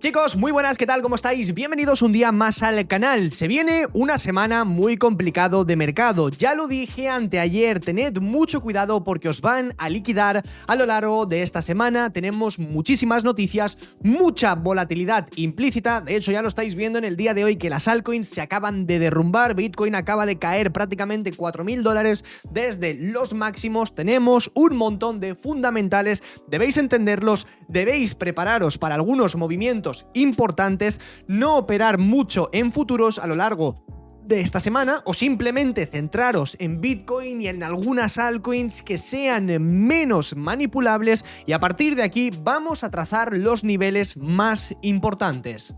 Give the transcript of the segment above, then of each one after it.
Chicos, muy buenas, ¿qué tal? ¿Cómo estáis? Bienvenidos un día más al canal. Se viene una semana muy complicado de mercado. Ya lo dije anteayer, tened mucho cuidado porque os van a liquidar a lo largo de esta semana. Tenemos muchísimas noticias, mucha volatilidad implícita. De hecho, ya lo estáis viendo en el día de hoy que las altcoins se acaban de derrumbar. Bitcoin acaba de caer prácticamente $4.000 desde los máximos. Tenemos un montón de fundamentales. Debéis entenderlos, debéis prepararos para algunos movimientos importantes, no operar mucho en futuros a lo largo de esta semana o simplemente centraros en Bitcoin y en algunas altcoins que sean menos manipulables, y a partir de aquí vamos a trazar los niveles más importantes.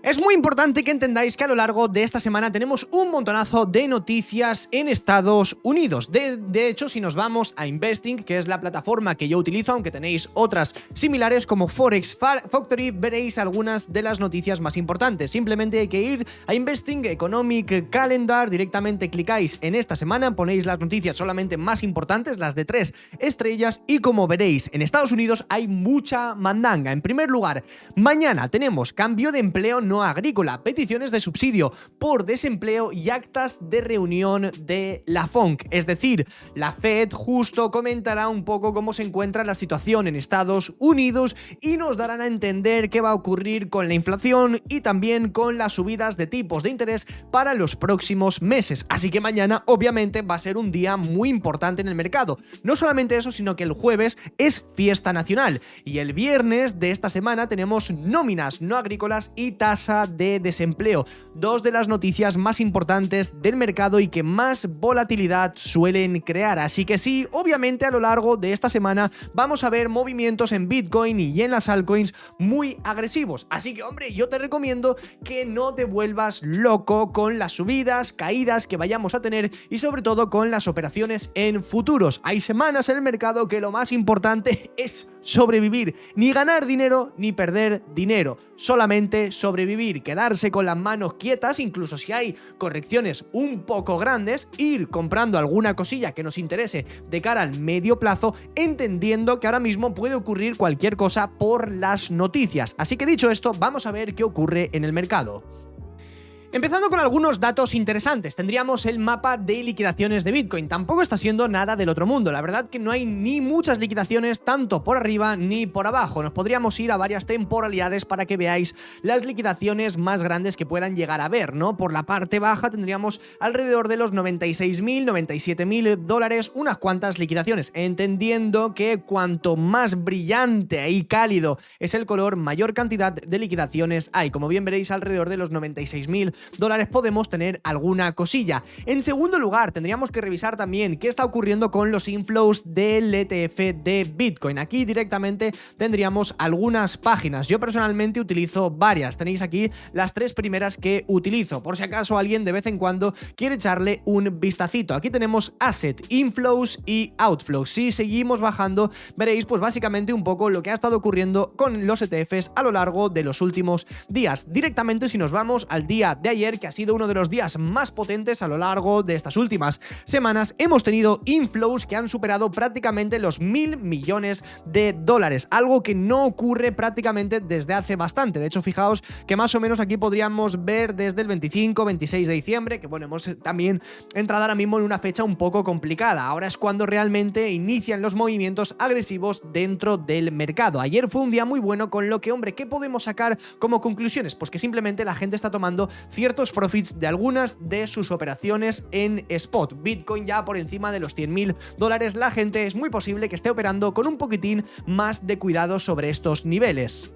Es muy importante que entendáis que a lo largo de esta semana tenemos un montonazo de noticias en Estados Unidos. De hecho, si nos vamos a Investing, que es la plataforma que yo utilizo, aunque tenéis otras similares como Forex Factory, veréis algunas de las noticias más importantes. Simplemente hay que ir a Investing Economic Calendar, directamente clicáis en esta semana, ponéis las noticias solamente más importantes, las de 3 estrellas, y como veréis, en Estados Unidos hay mucha mandanga. En primer lugar, mañana tenemos cambio de empleo no agrícola, peticiones de subsidio por desempleo y actas de reunión de la FONC. Es decir, la Fed justo comentará un poco cómo se encuentra la situación en Estados Unidos y nos darán a entender qué va a ocurrir con la inflación y también con las subidas de tipos de interés para los próximos meses. Así que mañana obviamente va a ser un día muy importante en el mercado. No solamente eso, sino que el jueves es fiesta nacional y el viernes de esta semana tenemos nóminas no agrícolas y tasa de desempleo, dos de las noticias más importantes del mercado y que más volatilidad suelen crear. Así que sí, obviamente a lo largo de esta semana vamos a ver movimientos en Bitcoin y en las altcoins muy agresivos. Así que, hombre, yo te recomiendo que no te vuelvas loco con las subidas, caídas que vayamos a tener y sobre todo con las operaciones en futuros. Hay semanas en el mercado que lo más importante es sobrevivir, ni ganar dinero ni perder dinero, solamente sobrevivir, quedarse con las manos quietas, incluso si hay correcciones un poco grandes, ir comprando alguna cosilla que nos interese de cara al medio plazo, entendiendo que ahora mismo puede ocurrir cualquier cosa por las noticias. Así que dicho esto, vamos a ver qué ocurre en el mercado. Empezando con algunos datos interesantes, tendríamos el mapa de liquidaciones de Bitcoin. Tampoco está siendo nada del otro mundo. La verdad que no hay ni muchas liquidaciones tanto por arriba ni por abajo. Nos podríamos ir a varias temporalidades para que veáis las liquidaciones más grandes que puedan llegar a ver, ¿no? Por la parte baja tendríamos alrededor de los $96.000, $97.000, unas cuantas liquidaciones, entendiendo que cuanto más brillante y cálido es el color, mayor cantidad de liquidaciones hay. Como bien veréis, alrededor de los $96.000 podemos tener alguna cosilla. En segundo lugar, tendríamos que revisar también qué está ocurriendo con los inflows del ETF de Bitcoin. Aquí directamente tendríamos algunas páginas. Yo personalmente utilizo varias. Tenéis aquí las 3 primeras que utilizo, por si acaso alguien de vez en cuando quiere echarle un vistacito. Aquí tenemos Asset, Inflows y Outflows. Si seguimos bajando, veréis pues básicamente un poco lo que ha estado ocurriendo con los ETFs a lo largo de los últimos días. Directamente, si nos vamos al día de ayer, que ha sido uno de los días más potentes a lo largo de estas últimas semanas, hemos tenido inflows que han superado prácticamente los $1.000 millones, algo que no ocurre prácticamente desde hace bastante. De hecho, fijaos que más o menos aquí podríamos ver desde el 25-26 de diciembre, que bueno, hemos también entrado ahora mismo en una fecha un poco complicada. Ahora es cuando realmente inician los movimientos agresivos dentro del mercado. Ayer fue un día muy bueno, con lo que, hombre, ¿qué podemos sacar como conclusiones? Pues que simplemente la gente está tomando ciertos profits de algunas de sus operaciones en spot. Bitcoin ya por encima de los $100.000. La gente es muy posible que esté operando con un poquitín más de cuidado sobre estos niveles.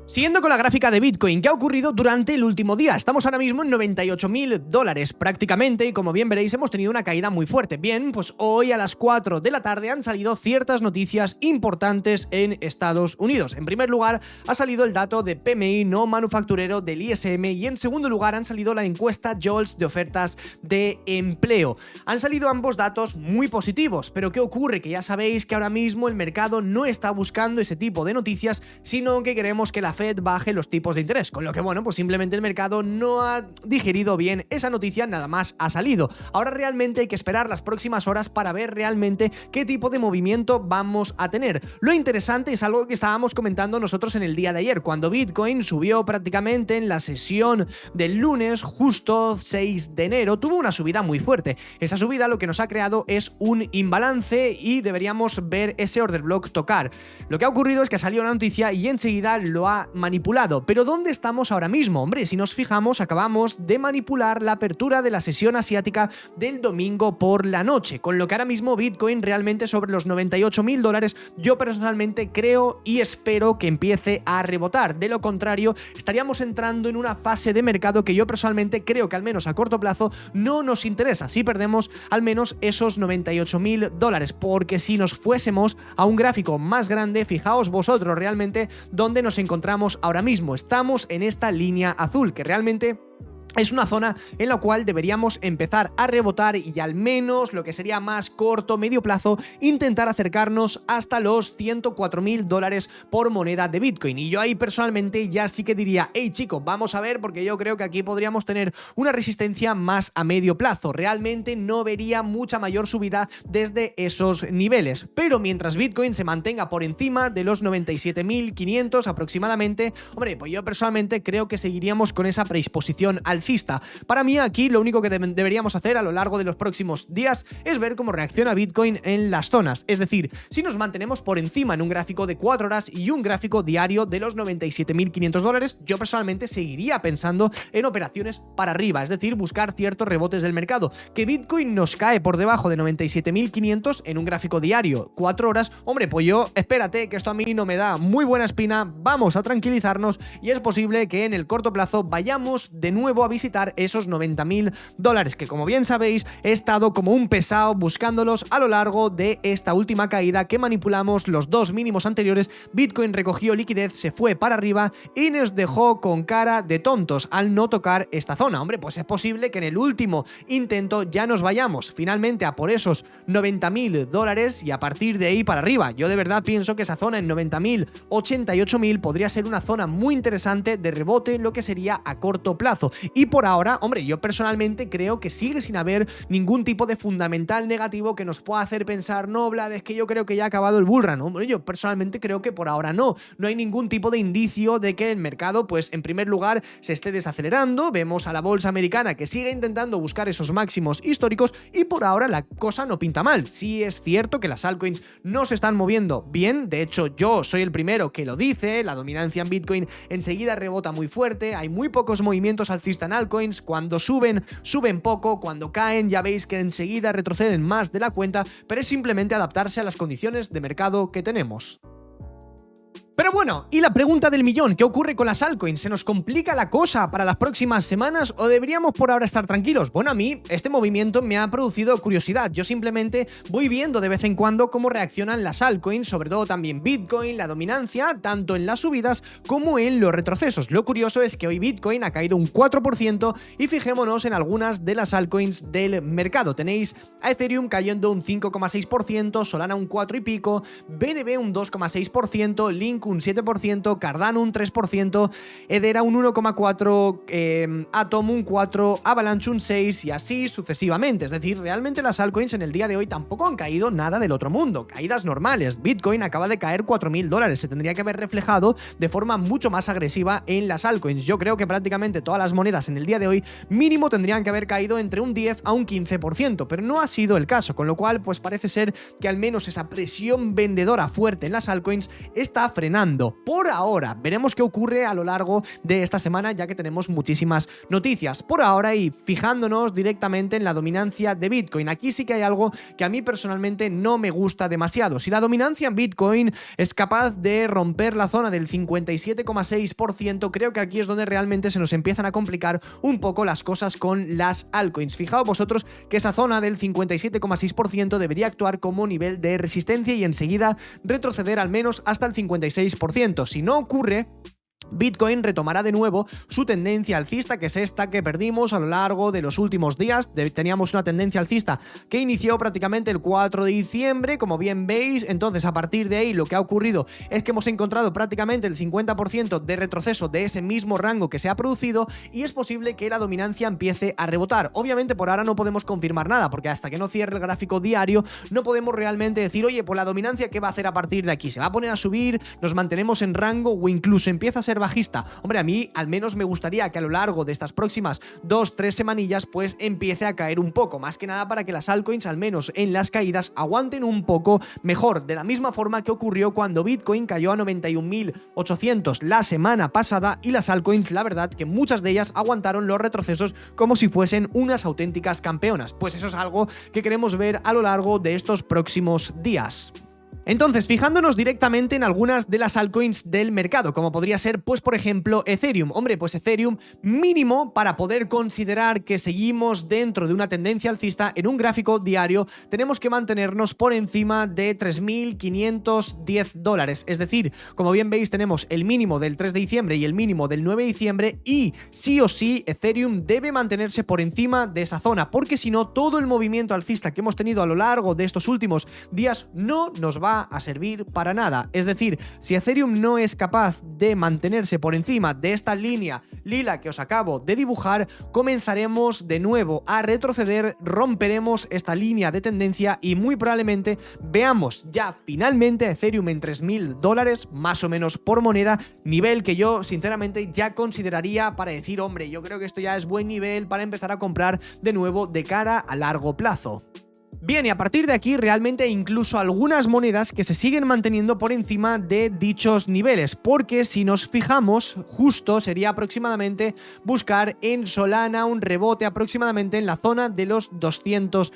Siguiendo con la gráfica de Bitcoin, ¿qué ha ocurrido durante el último día? Estamos ahora mismo en $98.000 prácticamente y como bien veréis hemos tenido una caída muy fuerte. Bien, pues hoy a las 4 de la tarde han salido ciertas noticias importantes en Estados Unidos. En primer lugar ha salido el dato de PMI no manufacturero del ISM y en segundo lugar han salido la encuesta JOLTS de ofertas de empleo. Han salido ambos datos muy positivos, pero ¿qué ocurre? Que ya sabéis que ahora mismo el mercado no está buscando ese tipo de noticias, sino que queremos que la Fed baje los tipos de interés, con lo que bueno, pues simplemente el mercado no ha digerido bien esa noticia, nada más ha salido. Ahora realmente hay que esperar las próximas horas para ver realmente qué tipo de movimiento vamos a tener. Lo interesante es algo que estábamos comentando nosotros en el día de ayer, cuando Bitcoin subió prácticamente en la sesión del lunes, justo 6 de enero, tuvo una subida muy fuerte. Esa subida lo que nos ha creado es un imbalance y deberíamos ver ese order block tocar. Lo que ha ocurrido es que salió una noticia y enseguida lo ha manipulado. Pero ¿dónde estamos ahora mismo? Hombre, si nos fijamos, acabamos de manipular la apertura de la sesión asiática del domingo por la noche, con lo que ahora mismo Bitcoin realmente sobre los $98.000, yo personalmente creo y espero que empiece a rebotar. De lo contrario, estaríamos entrando en una fase de mercado que yo personalmente creo que al menos a corto plazo no nos interesa si perdemos al menos esos $98.000, porque si nos fuésemos a un gráfico más grande, fijaos vosotros realmente dónde nos encontramos ahora mismo. Estamos en esta línea azul que realmente es una zona en la cual deberíamos empezar a rebotar y al menos lo que sería más corto, medio plazo, intentar acercarnos hasta los $104.000 por moneda de Bitcoin. Y yo ahí personalmente ya sí que diría, hey chicos, vamos a ver, porque yo creo que aquí podríamos tener una resistencia más a medio plazo. Realmente no vería mucha mayor subida desde esos niveles. Pero mientras Bitcoin se mantenga por encima de los 97.500 aproximadamente, hombre, pues yo personalmente creo que seguiríamos con esa predisposición alcista. Para mí aquí lo único que deberíamos hacer a lo largo de los próximos días es ver cómo reacciona Bitcoin en las zonas, es decir, si nos mantenemos por encima en un gráfico de 4 horas y un gráfico diario de los $97.500, yo personalmente seguiría pensando en operaciones para arriba, es decir, buscar ciertos rebotes del mercado. Que Bitcoin nos cae por debajo de 97.500 en un gráfico diario 4 horas, hombre, pues yo, espérate, que esto a mí no me da muy buena espina, vamos a tranquilizarnos y es posible que en el corto plazo vayamos de nuevo a visitar esos $90.000, que como bien sabéis he estado como un pesado buscándolos a lo largo de esta última caída que manipulamos los dos mínimos anteriores. Bitcoin recogió liquidez, se fue para arriba y nos dejó con cara de tontos al no tocar esta zona. Hombre, pues es posible que en el último intento ya nos vayamos finalmente a por esos $90.000 y a partir de ahí para arriba. Yo de verdad pienso que esa zona en 90.000, 88.000 podría ser una zona muy interesante de rebote, lo que sería a corto plazo. Y por ahora, hombre, yo personalmente creo que sigue sin haber ningún tipo de fundamental negativo que nos pueda hacer pensar, no, Vlad, es que yo creo que ya ha acabado el bull run. Hombre, yo personalmente creo que por ahora no hay ningún tipo de indicio de que el mercado, pues en primer lugar, se esté desacelerando. Vemos a la bolsa americana que sigue intentando buscar esos máximos históricos y por ahora la cosa no pinta mal. Sí es cierto que las altcoins no se están moviendo bien, de hecho yo soy el primero que lo dice, la dominancia en Bitcoin enseguida rebota muy fuerte, hay muy pocos movimientos alcistas en altcoins, cuando suben poco, cuando caen ya veis que enseguida retroceden más de la cuenta, pero es simplemente adaptarse a las condiciones de mercado que tenemos. Pero bueno, y la pregunta del millón, ¿qué ocurre con las altcoins? ¿Se nos complica la cosa para las próximas semanas o deberíamos por ahora estar tranquilos? Bueno, a mí este movimiento me ha producido curiosidad. Yo simplemente voy viendo de vez en cuando cómo reaccionan las altcoins, sobre todo también Bitcoin, la dominancia, tanto en las subidas como en los retrocesos. Lo curioso es que hoy Bitcoin ha caído un 4% y fijémonos en algunas de las altcoins del mercado. Tenéis a Ethereum cayendo un 5,6%, Solana un 4 y pico, BNB un 2,6%, Link un 7%, Cardano un 3%, Hedera un 1,4%, Atom un 4%, Avalanche un 6% y así sucesivamente. Es decir, realmente las altcoins en el día de hoy tampoco han caído nada del otro mundo, caídas normales. Bitcoin acaba de caer $4.000, se tendría que haber reflejado de forma mucho más agresiva en las altcoins. Yo creo que prácticamente todas las monedas en el día de hoy mínimo tendrían que haber caído entre un 10 a un 15%, pero no ha sido el caso, con lo cual pues parece ser que al menos esa presión vendedora fuerte en las altcoins está frenando. Por ahora, veremos qué ocurre a lo largo de esta semana, ya que tenemos muchísimas noticias. Por ahora, y fijándonos directamente en la dominancia de Bitcoin, aquí sí que hay algo que a mí personalmente no me gusta demasiado. Si la dominancia en Bitcoin es capaz de romper la zona del 57,6%, creo que aquí es donde realmente se nos empiezan a complicar un poco las cosas con las altcoins. Fijaos vosotros que esa zona del 57,6% debería actuar como nivel de resistencia y enseguida retroceder al menos hasta el 56%. Si no ocurre, Bitcoin retomará de nuevo su tendencia alcista, que es esta que perdimos a lo largo de los últimos días. Teníamos una tendencia alcista que inició prácticamente el 4 de diciembre, como bien veis. Entonces, a partir de ahí, lo que ha ocurrido es que hemos encontrado prácticamente el 50% de retroceso de ese mismo rango que se ha producido, y es posible que la dominancia empiece a rebotar. Obviamente, por ahora no podemos confirmar nada, porque hasta que no cierre el gráfico diario, no podemos realmente decir, oye, pues la dominancia, ¿qué va a hacer a partir de aquí? ¿Se va a poner a subir? ¿Nos mantenemos en rango? ¿O incluso empieza a ser bajista? Hombre, a mí al menos me gustaría que a lo largo de estas próximas 2-3 semanillas pues empiece a caer un poco, más que nada para que las altcoins, al menos en las caídas, aguanten un poco mejor, de la misma forma que ocurrió cuando Bitcoin cayó a 91.800 la semana pasada, y las altcoins, la verdad que muchas de ellas aguantaron los retrocesos como si fuesen unas auténticas campeonas. Pues eso es algo que queremos ver a lo largo de estos próximos días. Entonces, fijándonos directamente en algunas de las altcoins del mercado, como podría ser, pues por ejemplo, Ethereum. Hombre, pues Ethereum, mínimo para poder considerar que seguimos dentro de una tendencia alcista en un gráfico diario, tenemos que mantenernos por encima de $3.510. Es decir, como bien veis, tenemos el mínimo del 3 de diciembre y el mínimo del 9 de diciembre, y sí o sí Ethereum debe mantenerse por encima de esa zona, porque si no, todo el movimiento alcista que hemos tenido a lo largo de estos últimos días no nos va a servir para nada. Es decir, si Ethereum no es capaz de mantenerse por encima de esta línea lila que os acabo de dibujar, comenzaremos de nuevo a retroceder, romperemos esta línea de tendencia y muy probablemente veamos ya finalmente a Ethereum en $3.000 más o menos por moneda, nivel que yo sinceramente ya consideraría para decir, hombre, yo creo que esto ya es buen nivel para empezar a comprar de nuevo de cara a largo plazo. Bien, y a partir de aquí realmente incluso algunas monedas que se siguen manteniendo por encima de dichos niveles, porque si nos fijamos, justo sería aproximadamente buscar en Solana un rebote aproximadamente en la zona de los $200.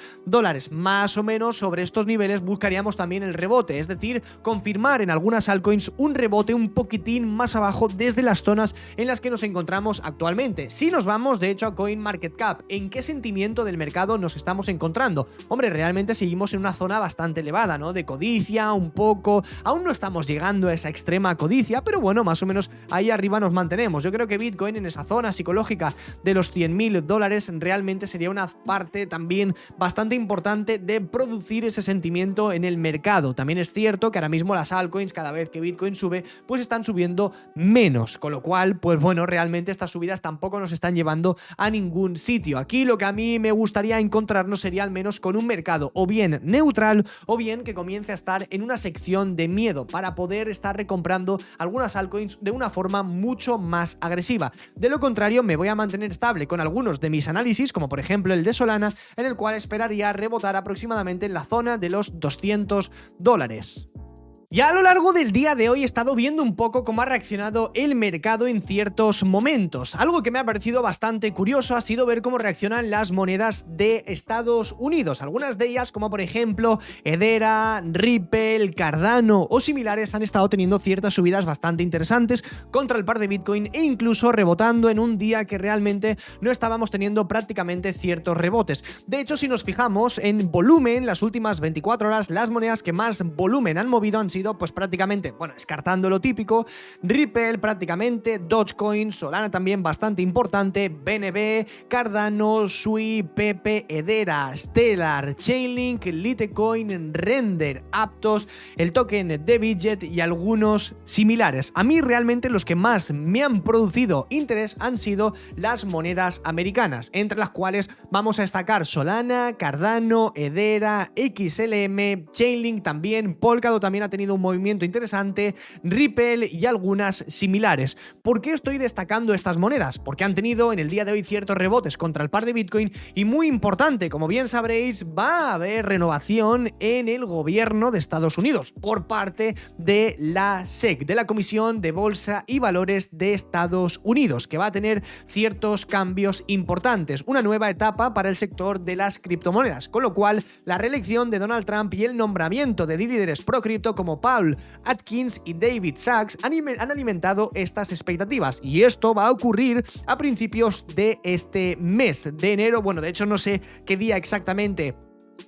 Más o menos sobre estos niveles buscaríamos también el rebote, es decir, confirmar en algunas altcoins un rebote un poquitín más abajo desde las zonas en las que nos encontramos actualmente. Si nos vamos de hecho a CoinMarketCap, ¿en qué sentimiento del mercado nos estamos encontrando? Hombre, realmente seguimos en una zona bastante elevada, ¿no? De codicia, un poco. Aún no estamos llegando a esa extrema codicia, pero bueno, más o menos ahí arriba nos mantenemos. Yo creo que Bitcoin en esa zona psicológica de los $100.000 realmente sería una parte también bastante importante de producir ese sentimiento en el mercado. También es cierto que ahora mismo las altcoins, cada vez que Bitcoin sube, pues están subiendo menos, con lo cual, pues bueno, realmente estas subidas tampoco nos están llevando a ningún sitio. Aquí lo que a mí me gustaría encontrarnos sería al menos con un mercado o bien neutral o bien que comience a estar en una sección de miedo para poder estar recomprando algunas altcoins de una forma mucho más agresiva. De lo contrario, me voy a mantener estable con algunos de mis análisis, como por ejemplo el de Solana, en el cual esperaría rebotar aproximadamente en la zona de los $200. Ya a lo largo del día de hoy he estado viendo un poco cómo ha reaccionado el mercado en ciertos momentos. Algo que me ha parecido bastante curioso ha sido ver cómo reaccionan las monedas de Estados Unidos. Algunas de ellas, como por ejemplo Hedera, Ripple, Cardano o similares, han estado teniendo ciertas subidas bastante interesantes contra el par de Bitcoin e incluso rebotando en un día que realmente no estábamos teniendo prácticamente ciertos rebotes. De hecho, si nos fijamos en volumen, las últimas 24 horas, las monedas que más volumen han movido han sido pues prácticamente, bueno, descartando lo típico, Ripple prácticamente, Dogecoin, Solana también bastante importante, BNB, Cardano, Sui, Pepe, Hedera, Stellar, Chainlink, Litecoin, Render, Aptos, el token de Bitget y algunos similares. A mí realmente los que más me han producido interés han sido las monedas americanas, entre las cuales vamos a destacar Solana, Cardano, Hedera, XLM, Chainlink también, Polkadot también ha tenido un movimiento interesante, Ripple y algunas similares. ¿Por qué estoy destacando estas monedas? Porque han tenido en el día de hoy ciertos rebotes contra el par de Bitcoin y muy importante, como bien sabréis, va a haber renovación en el gobierno de Estados Unidos por parte de la SEC, de la Comisión de Bolsa y Valores de Estados Unidos, que va a tener ciertos cambios importantes, una nueva etapa para el sector de las criptomonedas, con lo cual la reelección de Donald Trump y el nombramiento de líderes pro cripto como Paul Atkins y David Sachs han alimentado estas expectativas, y esto va a ocurrir a principios de este mes de enero. Bueno, de hecho no sé qué día exactamente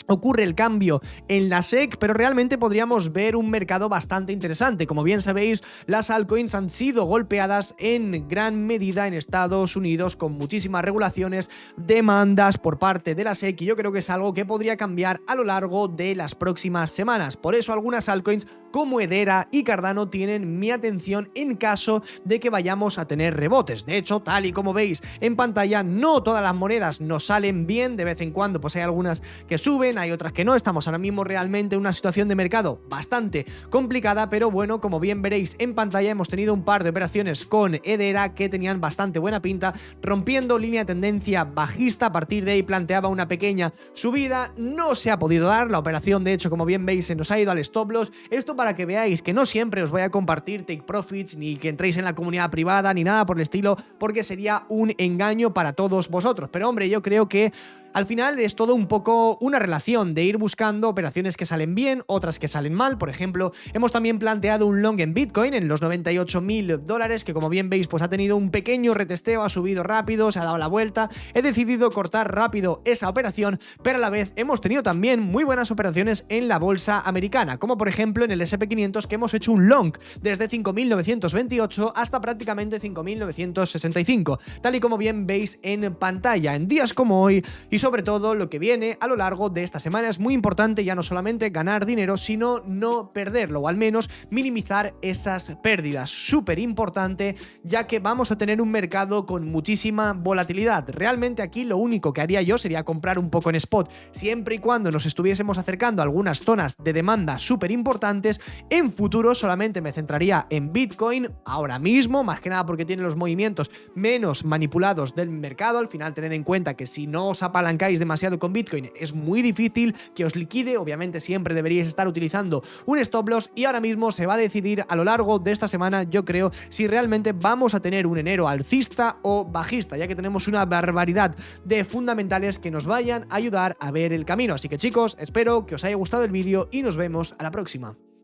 ocurre el cambio en la SEC, pero realmente podríamos ver un mercado bastante interesante. Como bien sabéis, las altcoins han sido golpeadas en gran medida en Estados Unidos con muchísimas regulaciones, demandas por parte de la SEC, y yo creo que es algo que podría cambiar a lo largo de las próximas semanas. Por eso algunas altcoins como Hedera y Cardano tienen mi atención en caso de que vayamos a tener rebotes. De hecho, tal y como veis en pantalla, no todas las monedas nos salen bien, de vez en cuando pues hay algunas que suben, hay otras que no. Estamos ahora mismo realmente en una situación de mercado bastante complicada, pero bueno, como bien veréis en pantalla, hemos tenido un par de operaciones con Hedera que tenían bastante buena pinta, rompiendo línea de tendencia bajista. A partir de ahí planteaba una pequeña subida, no se ha podido dar la operación. De hecho, como bien veis, se nos ha ido al stop loss. Esto para que veáis que no siempre os voy a compartir take profits, ni que entréis en la comunidad privada, ni nada por el estilo, porque sería un engaño para todos vosotros. Pero hombre, yo creo que al final es todo un poco una relación de ir buscando operaciones que salen bien, otras que salen mal. Por ejemplo, hemos también planteado un long en Bitcoin en los $98.000, que como bien veis pues ha tenido un pequeño retesteo, ha subido rápido, se ha dado la vuelta. He decidido cortar rápido esa operación, pero a la vez hemos tenido también muy buenas operaciones en la bolsa americana, como por ejemplo en el S&P 500, que hemos hecho un long desde 5.928 hasta prácticamente 5.965, tal y como bien veis en pantalla. En días como hoy y sobre todo lo que viene a lo largo de esta semana es muy importante ya no solamente ganar dinero, sino no perderlo, o al menos minimizar esas pérdidas. Súper importante, ya que vamos a tener un mercado con muchísima volatilidad. Realmente aquí lo único que haría yo sería comprar un poco en spot, siempre y cuando nos estuviésemos acercando a algunas zonas de demanda súper importantes. En futuro solamente me centraría en Bitcoin ahora mismo, más que nada porque tiene los movimientos menos manipulados del mercado. Al final, tened en cuenta que si no os apalancáis demasiado con Bitcoin, es muy difícil que os liquide. Obviamente siempre deberíais estar utilizando un stop loss, y ahora mismo se va a decidir a lo largo de esta semana, yo creo, si realmente vamos a tener un enero alcista o bajista, ya que tenemos una barbaridad de fundamentales que nos vayan a ayudar a ver el camino. Así que chicos, espero que os haya gustado el vídeo y nos vemos a la próxima.